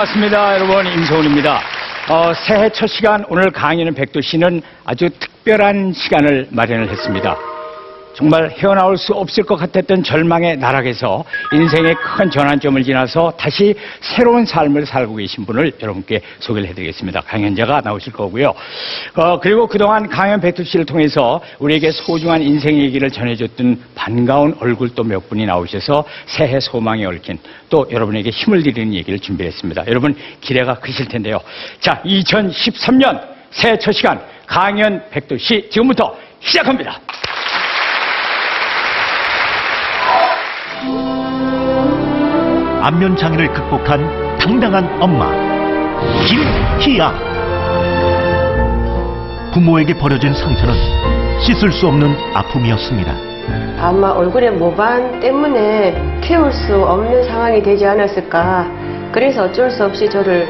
반갑습니다. 여러분, 임성훈입니다. 새해 첫 시간, 오늘 강의는 백도씨는 아주 특별한 시간을 마련을 했습니다. 정말 헤어나올 수 없을 것 같았던 절망의 나락에서 인생의 큰 전환점을 지나서 다시 새로운 삶을 살고 계신 분을 여러분께 소개를 해드리겠습니다. 강연자가 나오실 거고요. 그리고 그동안 강연 백도씨를 통해서 우리에게 소중한 인생 얘기를 전해줬던 반가운 얼굴 또 몇 분이 나오셔서 새해 소망에 얽힌 또 여러분에게 힘을 드리는 얘기를 준비했습니다. 여러분 기대가 크실 텐데요. 자, 2013년 새해 첫 시간 강연 백도씨 지금부터 시작합니다. 안면 장애를 극복한 당당한 엄마 김희아. 부모에게 버려진 상처는 씻을 수 없는 아픔이었습니다. 아마 얼굴의 모반 때문에 키울 수 없는 상황이 되지 않았을까. 그래서 어쩔 수 없이 저를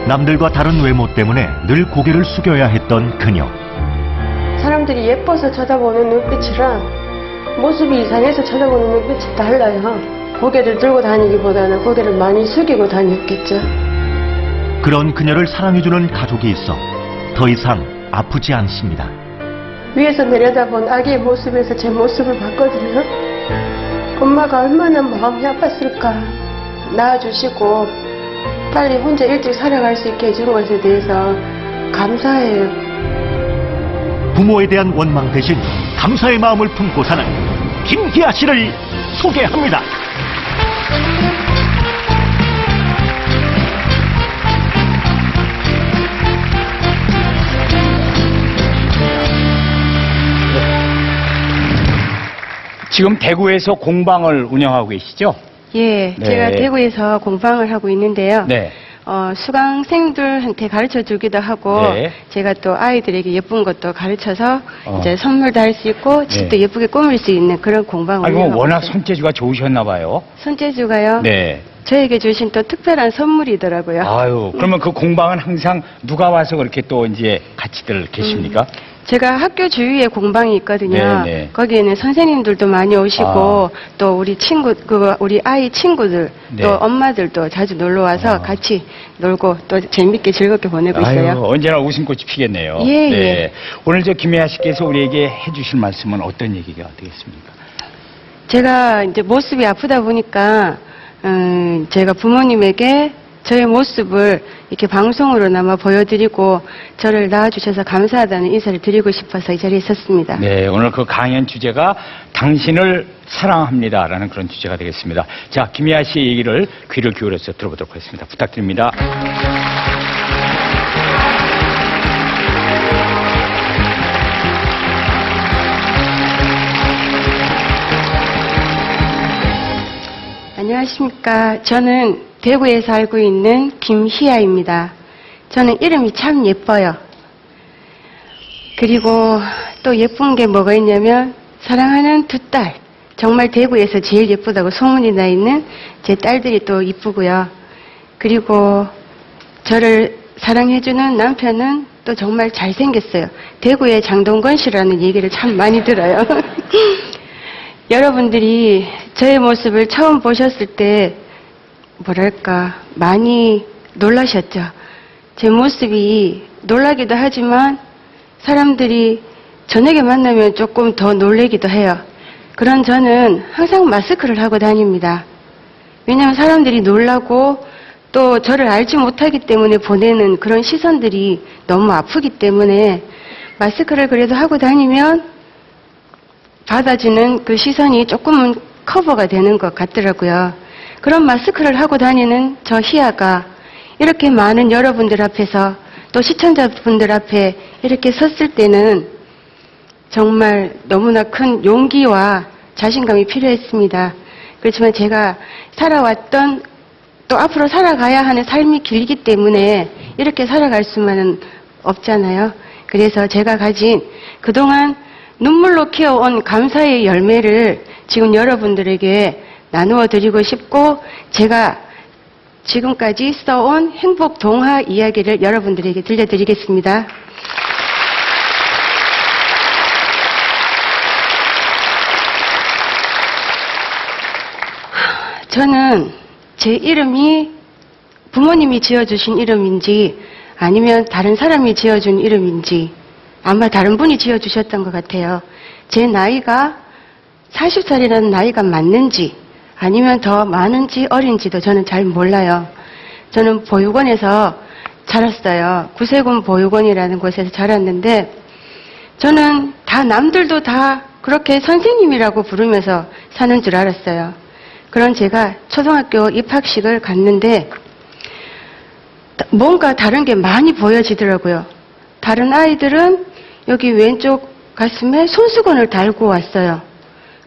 남들과 다른 외모 때문에 늘 고개를 숙여야 했던 그녀. 사람들이 예뻐서 쳐다보는 눈빛이랑 모습이 이상해서 쳐다보는 눈빛이 달라요. 고개를 들고 다니기보다는 고개를 많이 숙이고 다녔겠죠. 그런 그녀를 사랑해주는 가족이 있어 더 이상 아프지 않습니다. 위에서 내려다본 아기의 모습에서 제 모습을 봤거든요. 엄마가 얼마나 마음이 아팠을까. 낳아주시고 빨리 혼자 일찍 살아갈 수 있게 해준 것에 대해서 감사해요. 부모에 대한 원망 대신 감사의 마음을 품고 사는 김희아 씨를 소개합니다. 지금 대구에서 공방을 운영하고 계시죠? 예, 네. 제가 대구에서 공방을 하고 있는데요. 네. 수강생들한테 가르쳐 주기도 하고, 네. 제가 또 아이들에게 예쁜 것도 가르쳐서 이제 선물도 할 수 있고, 집도 네. 예쁘게 꾸밀 수 있는 그런 공방을 아이고, 운영하고 워낙 있어요. 손재주가 좋으셨나 봐요. 손재주가요? 네. 저에게 주신 또 특별한 선물이더라고요. 아유, 그러면 그 공방은 항상 누가 와서 그렇게 또 이제 같이들 계십니까? 제가 학교 주위에 공방이 있거든요. 네, 네. 거기에는 선생님들도 많이 오시고 또 우리 친구, 우리 아이 친구들 네. 또 엄마들도 자주 놀러 와서 같이 놀고 또 재밌게 즐겁게 보내고 있어요. 아유, 언제나 웃음꽃이 피겠네요. 예, 네. 예. 오늘 저 김혜아 씨께서 우리에게 해주실 말씀은 어떤 얘기가 되겠습니까? 제가 이제 모습이 아프다 보니까 제가 부모님에게 저의 모습을 이렇게 방송으로나마 보여드리고 저를 낳아주셔서 감사하다는 인사를 드리고 싶어서 이 자리에 섰습니다. 네, 오늘 그 강연 주제가 당신을 사랑합니다라는 그런 주제가 되겠습니다. 자, 김혜아 씨의 얘기를 귀를 기울여서 들어보도록 하겠습니다. 부탁드립니다. 안녕하십니까. 저는 대구에 살고 있는 김희아입니다. 저는 이름이 참 예뻐요. 그리고 또 예쁜 게 뭐가 있냐면 사랑하는 두 딸, 정말 대구에서 제일 예쁘다고 소문이 나 있는 제 딸들이 또 이쁘고요. 그리고 저를 사랑해주는 남편은 또 정말 잘생겼어요. 대구의 장동건 씨라는 얘기를 참 많이 들어요. 여러분들이 저의 모습을 처음 보셨을 때 뭐랄까 많이 놀라셨죠. 제 모습이 놀라기도 하지만 사람들이 저녁에 만나면 조금 더 놀라기도 해요. 그런 저는 항상 마스크를 하고 다닙니다. 왜냐하면 사람들이 놀라고 또 저를 알지 못하기 때문에 보내는 그런 시선들이 너무 아프기 때문에 마스크를 그래도 하고 다니면 받아주는 그 시선이 조금은 커버가 되는 것 같더라고요. 그런 마스크를 하고 다니는 저 희아가 이렇게 많은 여러분들 앞에서 또 시청자분들 앞에 이렇게 섰을 때는 정말 너무나 큰 용기와 자신감이 필요했습니다. 그렇지만 제가 살아왔던 또 앞으로 살아가야 하는 삶이 길기 때문에 이렇게 살아갈 수만은 없잖아요. 그래서 제가 가진 그동안 눈물로 키워온 감사의 열매를 지금 여러분들에게 나누어 드리고 싶고 제가 지금까지 써온 행복 동화 이야기를 여러분들에게 들려드리겠습니다. 저는 제 이름이 부모님이 지어주신 이름인지 아니면 다른 사람이 지어준 이름인지 아마 다른 분이 지어주셨던 것 같아요. 제 나이가 40살이라는 나이가 맞는지 아니면 더 많은지 어린지도 저는 잘 몰라요. 저는 보육원에서 자랐어요. 구세군 보육원이라는 곳에서 자랐는데 저는 다 남들도 다 그렇게 선생님이라고 부르면서 사는 줄 알았어요. 그런 제가 초등학교 입학식을 갔는데 뭔가 다른 게 많이 보여지더라고요. 다른 아이들은 여기 왼쪽 가슴에 손수건을 달고 왔어요.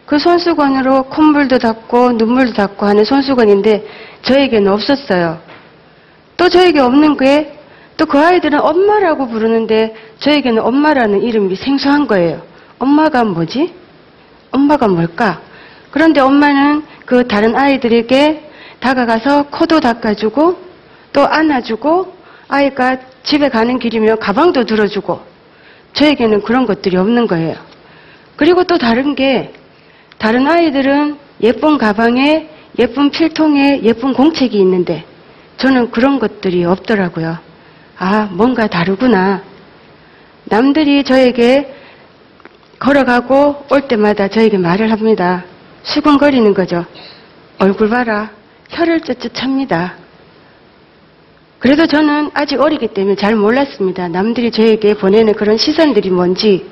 그 손수건으로 콧물도 닦고 눈물도 닦고 하는 손수건인데 저에게는 없었어요. 또 저에게 없는 게 또 그 아이들은 엄마라고 부르는데 저에게는 엄마라는 이름이 생소한 거예요. 엄마가 뭐지? 엄마가 뭘까? 그런데 엄마는 그 다른 아이들에게 다가가서 코도 닦아주고 또 안아주고 아이가 집에 가는 길이면 가방도 들어주고 저에게는 그런 것들이 없는 거예요. 그리고 또 다른 게 다른 아이들은 예쁜 가방에 예쁜 필통에 예쁜 공책이 있는데 저는 그런 것들이 없더라고요. 아, 뭔가 다르구나. 남들이 저에게 걸어가고 올 때마다 저에게 말을 합니다. 수근거리는 거죠. 얼굴 봐라. 혀를 쯧쯧 찹니다. 그래도 저는 아직 어리기 때문에 잘 몰랐습니다. 남들이 저에게 보내는 그런 시선들이 뭔지.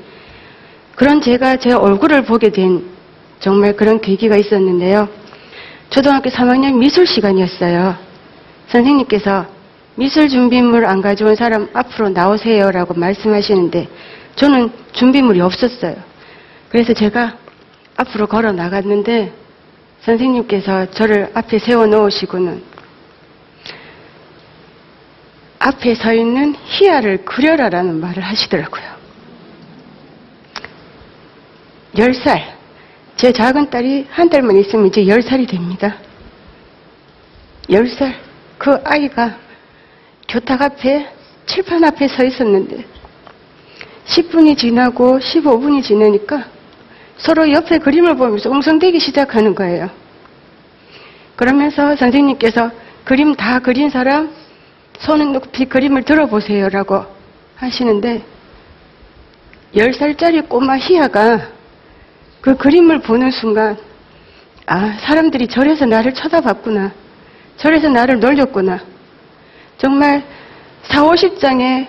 그런 제가 제 얼굴을 보게 된 정말 그런 계기가 있었는데요. 초등학교 3학년 미술 시간이었어요. 선생님께서 미술 준비물 안 가져온 사람 앞으로 나오세요 라고 말씀하시는데 저는 준비물이 없었어요. 그래서 제가 앞으로 걸어 나갔는데 선생님께서 저를 앞에 세워 놓으시고는 앞에 서 있는 희야를 그려라라는 말을 하시더라고요. 10살. 제 작은 딸이 한 달만 있으면 이제 10살이 됩니다. 10살. 그 아이가 교탁 앞에 칠판 앞에 서 있었는데 10분이 지나고 15분이 지나니까 서로 옆에 그림을 보면서 웅성대기 시작하는 거예요. 그러면서 선생님께서 그림 다 그린 사람 손을 높이 그림을 들어보세요 라고 하시는데 10살짜리 꼬마 희아가 그 그림을 보는 순간 아, 사람들이 저래서 나를 쳐다봤구나. 저래서 나를 놀렸구나. 정말 40, 50장의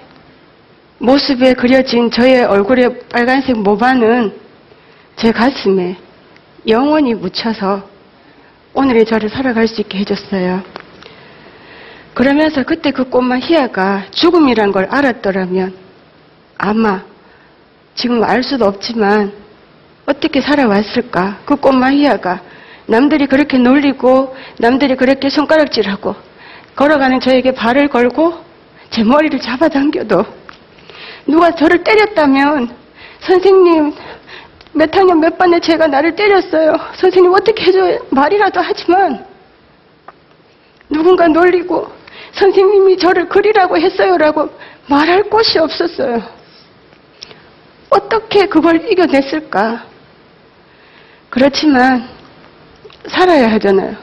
모습에 그려진 저의 얼굴의 빨간색 모반은 제 가슴에 영원히 묻혀서 오늘의 저를 살아갈 수 있게 해줬어요. 그러면서 그때 그 꼬마 희아가 죽음이란 걸 알았더라면 아마 지금 알 수도 없지만 어떻게 살아왔을까? 그 꼬마 희아가 남들이 그렇게 놀리고 남들이 그렇게 손가락질하고 걸어가는 저에게 발을 걸고 제 머리를 잡아당겨도 누가 저를 때렸다면 선생님 몇 학년 몇 반에 제가 나를 때렸어요. 선생님 어떻게 해줘요? 말이라도 하지만 누군가 놀리고 선생님이 저를 그리라고 했어요라고 말할 곳이 없었어요. 어떻게 그걸 이겨냈을까? 그렇지만 살아야 하잖아요.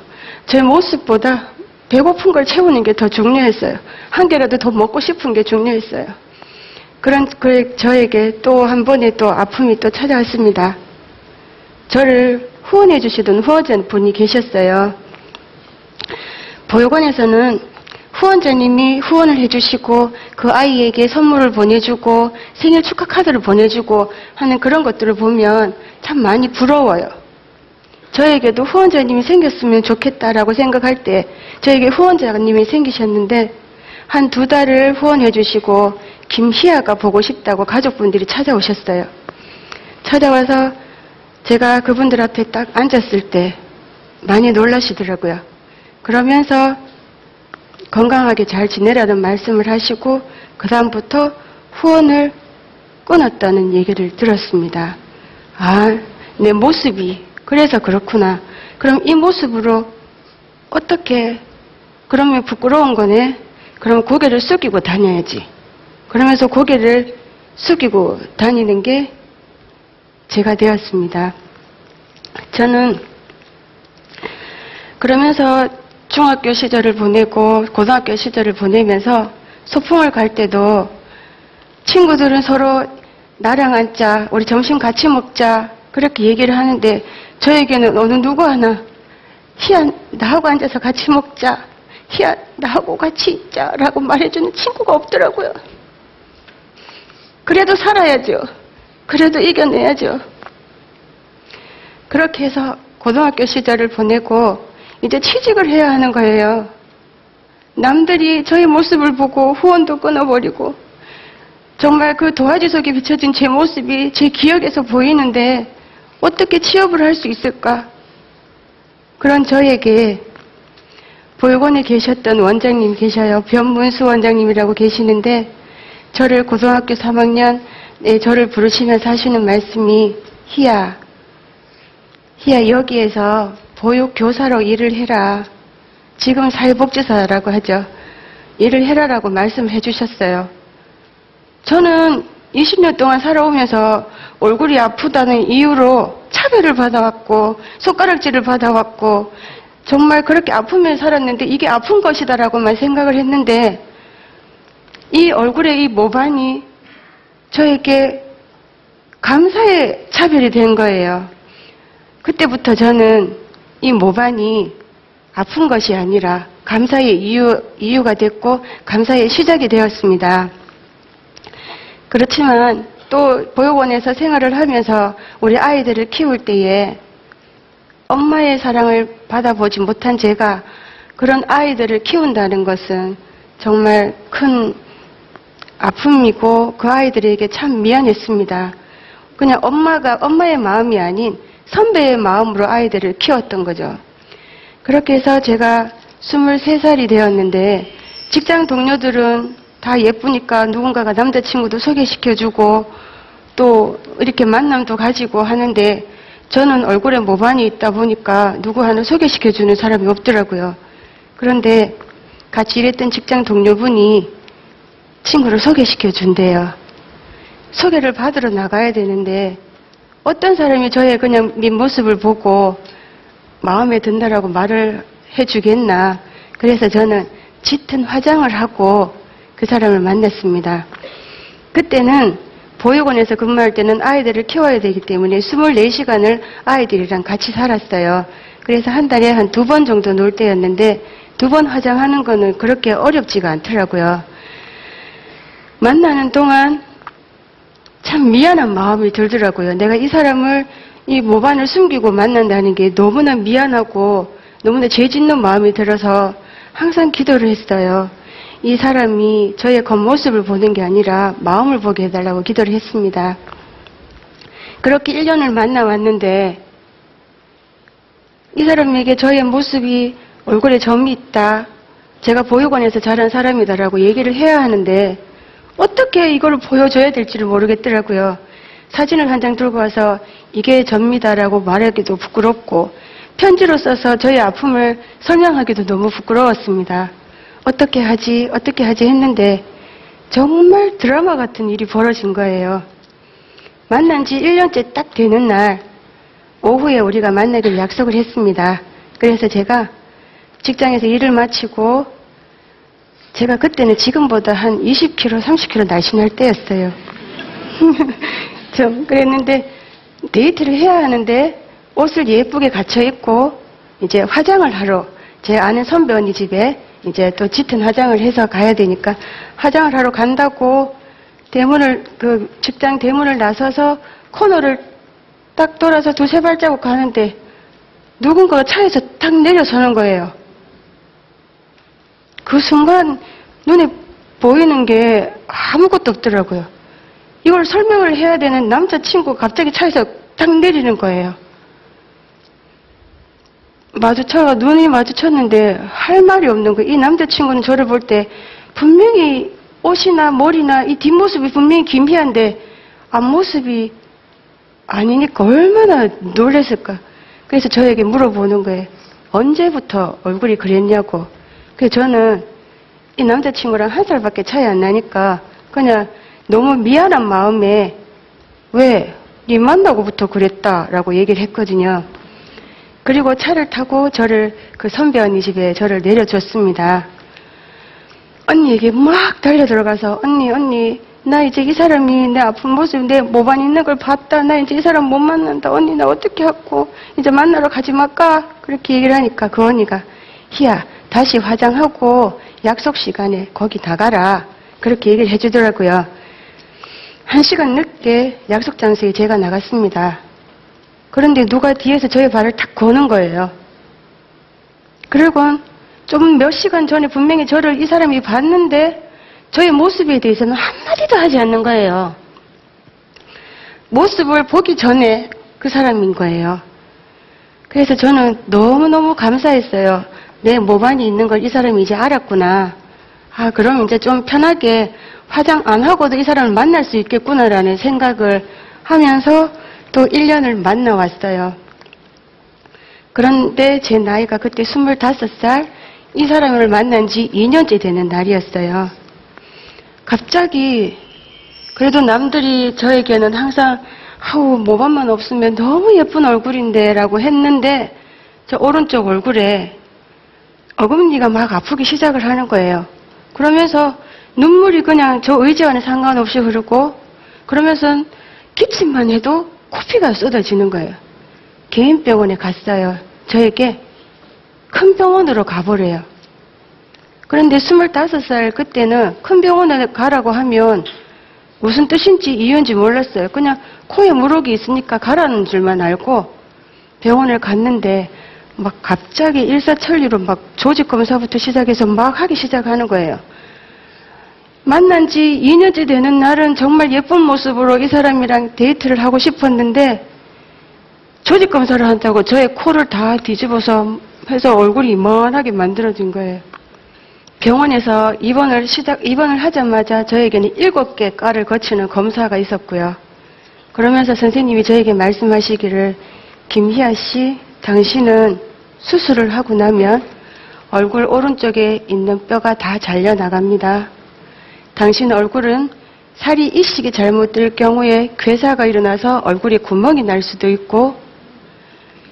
제 모습보다 배고픈 걸 채우는 게 더 중요했어요. 한 개라도 더 먹고 싶은 게 중요했어요. 그런 저에게 또 한 번의 또 아픔이 또 찾아왔습니다. 저를 후원해 주시던 후원자분이 계셨어요. 보육원에서는 후원자님이 후원을 해주시고 그 아이에게 선물을 보내주고 생일 축하 카드를 보내주고 하는 그런 것들을 보면 참 많이 부러워요. 저에게도 후원자님이 생겼으면 좋겠다라고 생각할 때 저에게 후원자님이 생기셨는데 한 2달을 후원해 주시고 김희아가 보고 싶다고 가족분들이 찾아오셨어요. 찾아와서 제가 그분들 앞에 딱 앉았을 때 많이 놀라시더라고요. 그러면서 건강하게 잘 지내라는 말씀을 하시고 그 다음부터 후원을 끊었다는 얘기를 들었습니다. 아, 내 모습이 그래서 그렇구나. 그럼 이 모습으로 어떻게 그러면 부끄러운 거네. 그럼 고개를 숙이고 다녀야지. 그러면서 고개를 숙이고 다니는 게 제가 되었습니다. 저는 그러면서 중학교 시절을 보내고 고등학교 시절을 보내면서 소풍을 갈 때도 친구들은 서로 나랑 앉자, 우리 점심 같이 먹자 그렇게 얘기를 하는데 저에게는 어느 누구 하나 희야 나하고 앉아서 같이 먹자, 희야 나하고 같이 있자라고 말해주는 친구가 없더라고요. 그래도 살아야죠. 그래도 이겨내야죠. 그렇게 해서 고등학교 시절을 보내고 이제 취직을 해야 하는 거예요. 남들이 저의 모습을 보고 후원도 끊어버리고 정말 그 도화지 속에 비춰진 제 모습이 제 기억에서 보이는데 어떻게 취업을 할 수 있을까? 그런 저에게 보육원에 계셨던 원장님 계셔요. 변문수 원장님이라고 계시는데 저를 고등학교 3학년 저를 부르시면서 하시는 말씀이 희야 여기에서 보육교사로 일을 해라. 지금 사회복지사라고 하죠. 일을 해라라고 말씀해 주셨어요. 저는 20년 동안 살아오면서 얼굴이 아프다는 이유로 차별을 받아왔고 손가락질을 받아왔고 정말 그렇게 아프면 살았는데 이게 아픈 것이다라고만 생각을 했는데 이 얼굴의 이 모반이 저에게 감사의 차별이 된 거예요. 그때부터 저는 이 모반이 아픈 것이 아니라 감사의 이유가 됐고 감사의 시작이 되었습니다. 그렇지만 또 보육원에서 생활을 하면서 우리 아이들을 키울 때에 엄마의 사랑을 받아보지 못한 제가 그런 아이들을 키운다는 것은 정말 큰 아픔이고 그 아이들에게 참 미안했습니다. 그냥 엄마의 마음이 아닌 선배의 마음으로 아이들을 키웠던 거죠. 그렇게 해서 제가 23살이 되었는데 직장 동료들은 다 예쁘니까 누군가가 남자친구도 소개시켜주고 또 이렇게 만남도 가지고 하는데 저는 얼굴에 모반이 있다 보니까 누구 하나 소개시켜주는 사람이 없더라고요. 그런데 같이 일했던 직장 동료분이 친구를 소개시켜준대요. 소개를 받으러 나가야 되는데 어떤 사람이 저의 그냥 밑모습을 보고 마음에 든다라고 말을 해주겠나. 그래서 저는 짙은 화장을 하고 그 사람을 만났습니다. 그때는 보육원에서 근무할 때는 아이들을 키워야 되기 때문에 24시간을 아이들이랑 같이 살았어요. 그래서 한 달에 한 2번 정도 놀 때였는데 2번 화장하는 거는 그렇게 어렵지가 않더라고요. 만나는 동안 참 미안한 마음이 들더라고요. 내가 이 사람을 이 모반을 숨기고 만난다는 게 너무나 미안하고 너무나 죄 짓는 마음이 들어서 항상 기도를 했어요. 이 사람이 저의 겉모습을 보는 게 아니라 마음을 보게 해달라고 기도를 했습니다. 그렇게 1년을 만나왔는데 이 사람에게 저의 모습이 얼굴에 점이 있다. 제가 보육원에서 자란 사람이다라고 얘기를 해야 하는데 어떻게 이걸 보여줘야 될지를 모르겠더라고요. 사진을 한 장 들고 와서 이게 접니다라고 말하기도 부끄럽고 편지로 써서 저의 아픔을 설명하기도 너무 부끄러웠습니다. 어떻게 하지 했는데 정말 드라마 같은 일이 벌어진 거예요. 만난 지 1년째 딱 되는 날 오후에 우리가 만나기로 약속을 했습니다. 그래서 제가 직장에서 일을 마치고 제가 그때는 지금보다 한 20kg, 30kg 날씬할 때였어요. 좀 그랬는데 데이트를 해야 하는데 옷을 예쁘게 갖춰 입고 이제 화장을 하러 제 아는 선배 언니 집에 이제 또 짙은 화장을 해서 가야 되니까 화장을 하러 간다고 직장 대문을 나서서 코너를 딱 돌아서 2-3발자국 가는데 누군가가 차에서 탁 내려서는 거예요. 그 순간 눈에 보이는 게 아무것도 없더라고요. 이걸 설명을 해야 되는 남자친구가 갑자기 차에서 탁 내리는 거예요. 눈이 마주쳤는데 할 말이 없는 거예요. 이 남자친구는 저를 볼 때 분명히 옷이나 머리나 이 뒷모습이 분명히 기미한데 앞모습이 아니니까 얼마나 놀랐을까. 그래서 저에게 물어보는 거예요. 언제부터 얼굴이 그랬냐고. 그래서 저는 이 남자친구랑 1살밖에 차이 안 나니까 그냥 너무 미안한 마음에 왜 네 만나고부터 그랬다라고 얘기를 했거든요. 그리고 차를 타고 저를 그 선배 언니 집에 저를 내려줬습니다. 언니에게 막 달려 들어가서 언니 나 이제 이 사람이 내 아픈 모습 내 모반 있는 걸 봤다. 나 이제 이 사람 못 만난다. 언니 나 어떻게 하고 이제 만나러 가지 말까? 그렇게 얘기를 하니까 그 언니가 희야 다시 화장하고 약속 시간에 거기 나가라. 그렇게 얘기를 해주더라고요. 1시간 늦게 약속 장소에 제가 나갔습니다. 그런데 누가 뒤에서 저의 발을 탁 거는 거예요. 그리고 좀 몇 시간 전에 분명히 저를 이 사람이 봤는데 저의 모습에 대해서는 한마디도 하지 않는 거예요. 모습을 보기 전에 그 사람인 거예요. 그래서 저는 너무너무 감사했어요. 내 모반이 있는 걸 이 사람이 이제 알았구나. 그럼 이제 좀 편하게 화장 안 하고도 이 사람을 만날 수 있겠구나라는 생각을 하면서 또 1년을 만나왔어요. 그런데 제 나이가 그때 25살, 이 사람을 만난 지 2년째 되는 날이었어요. 갑자기 그래도 남들이 저에게는 항상 모반만 없으면 너무 예쁜 얼굴인데 라고 했는데 저 오른쪽 얼굴에 어금니가 막 아프기 시작을 하는 거예요. 그러면서 눈물이 그냥 저 의지와는 상관없이 흐르고 그러면서 기침만 해도 코피가 쏟아지는 거예요. 개인 병원에 갔어요. 저에게 큰 병원으로 가보래요. 그런데 25살 그때는 큰 병원에 가라고 하면 무슨 뜻인지 이유인지 몰랐어요. 그냥 코에 물혹이 있으니까 가라는 줄만 알고 병원을 갔는데 막 갑자기 일사천리로 막 조직검사부터 시작해서 막 하기 시작하는 거예요. 만난 지 2년째 되는 날은 정말 예쁜 모습으로 이 사람이랑 데이트를 하고 싶었는데 조직검사를 한다고 저의 코를 다 뒤집어서 해서 얼굴이 이만하게 만들어진 거예요. 병원에서 입원을 하자마자 저에게는 7개 과를 거치는 검사가 있었고요. 그러면서 선생님이 저에게 말씀하시기를 김희아 씨, 당신은 수술을 하고 나면 얼굴 오른쪽에 있는 뼈가 다 잘려나갑니다. 당신 얼굴은 살이 이식이 잘못될 경우에 괴사가 일어나서 얼굴에 구멍이 날 수도 있고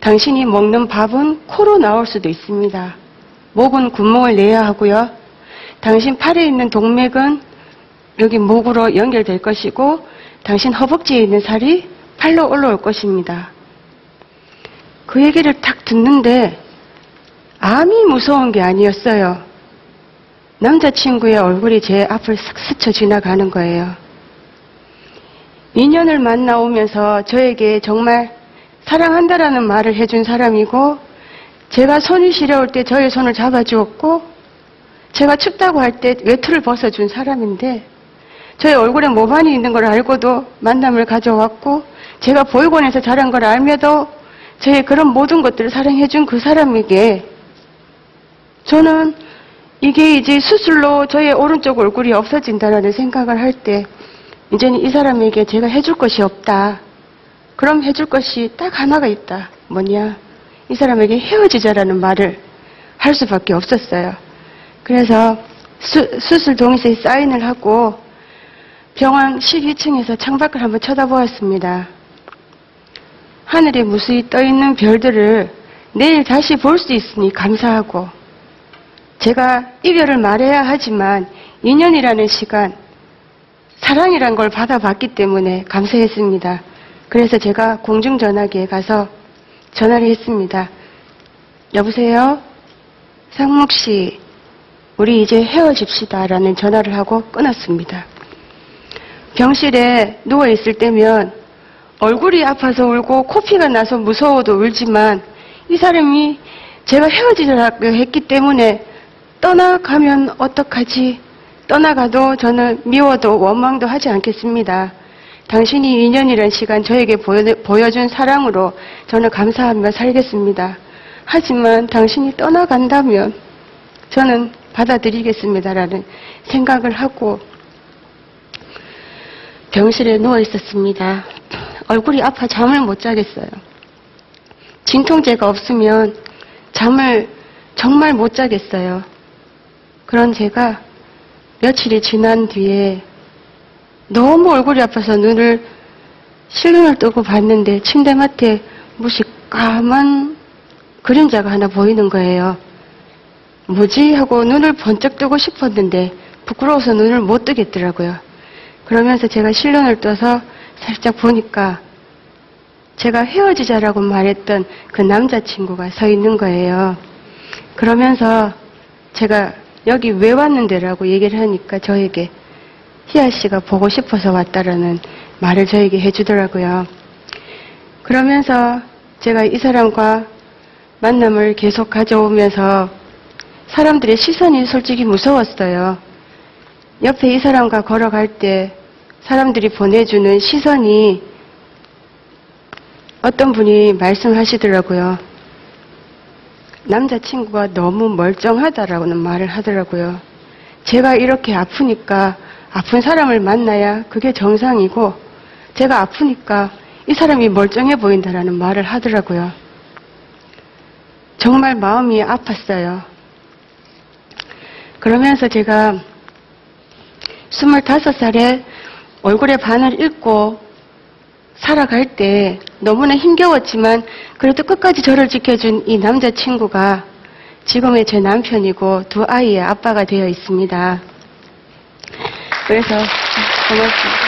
당신이 먹는 밥은 코로 나올 수도 있습니다. 목은 구멍을 내야 하고요. 당신 팔에 있는 동맥은 여기 목으로 연결될 것이고 당신 허벅지에 있는 살이 팔로 올라올 것입니다. 그 얘기를 딱 듣는데 암이 무서운 게 아니었어요. 남자친구의 얼굴이 제 앞을 싹 스쳐 지나가는 거예요. 2년을 만나오면서 저에게 정말 사랑한다라는 말을 해준 사람이고 제가 손이 시려울 때 저의 손을 잡아주었고 제가 춥다고 할 때 외투를 벗어준 사람인데 저의 얼굴에 모반이 있는 걸 알고도 만남을 가져왔고 제가 보육원에서 자란 걸 알며도 저의 그런 모든 것들을 사랑해준 그 사람에게 저는 이게 이제 수술로 저의 오른쪽 얼굴이 없어진다라는 생각을 할 때 이제는 이 사람에게 제가 해줄 것이 없다. 그럼 해줄 것이 딱 하나가 있다. 뭐냐? 이 사람에게 헤어지자라는 말을 할 수밖에 없었어요. 그래서 수술 동의서에 사인을 하고 병원 12층에서 창밖을 한번 쳐다보았습니다. 하늘에 무수히 떠있는 별들을 내일 다시 볼 수 있으니 감사하고 제가 이별을 말해야 하지만 2년이라는 시간 사랑이란 걸 받아봤기 때문에 감사했습니다. 그래서 제가 공중전화기에 가서 전화를 했습니다. 여보세요? 상묵 씨, 우리 이제 헤어집시다 라는 전화를 하고 끊었습니다. 병실에 누워있을 때면 얼굴이 아파서 울고 코피가 나서 무서워도 울지만 이 사람이 제가 헤어지자고 했기 때문에 떠나가면 어떡하지? 떠나가도 저는 미워도 원망도 하지 않겠습니다. 당신이 2년이란 시간 저에게 보여준 사랑으로 저는 감사하며 살겠습니다. 하지만 당신이 떠나간다면 저는 받아들이겠습니다라는 생각을 하고 병실에 누워 있었습니다. 얼굴이 아파 잠을 못 자겠어요. 진통제가 없으면 잠을 정말 못 자겠어요. 그런 제가 며칠이 지난 뒤에 너무 얼굴이 아파서 실눈을 뜨고 봤는데 침대맡에 무시 까만 그림자가 하나 보이는 거예요. 뭐지? 하고 눈을 번쩍 뜨고 싶었는데 부끄러워서 눈을 못 뜨겠더라고요. 그러면서 제가 실눈을 떠서 살짝 보니까 제가 헤어지자라고 말했던 그 남자친구가 서 있는 거예요. 그러면서 제가 여기 왜 왔는데라고 얘기를 하니까 저에게 희아 씨가 보고 싶어서 왔다라는 말을 저에게 해주더라고요. 그러면서 제가 이 사람과 만남을 계속 가져오면서 사람들의 시선이 솔직히 무서웠어요. 옆에 이 사람과 걸어갈 때 사람들이 보내주는 시선이 어떤 분이 말씀하시더라고요. 남자친구가 너무 멀쩡하다라고는 말을 하더라고요. 제가 이렇게 아프니까 아픈 사람을 만나야 그게 정상이고 제가 아프니까 이 사람이 멀쩡해 보인다라는 말을 하더라고요. 정말 마음이 아팠어요. 그러면서 제가 25살에 얼굴에 반을 잃고 살아갈 때 너무나 힘겨웠지만 그래도 끝까지 저를 지켜준 이 남자친구가 지금의 제 남편이고 두 아이의 아빠가 되어 있습니다. 그래서 고맙습니다.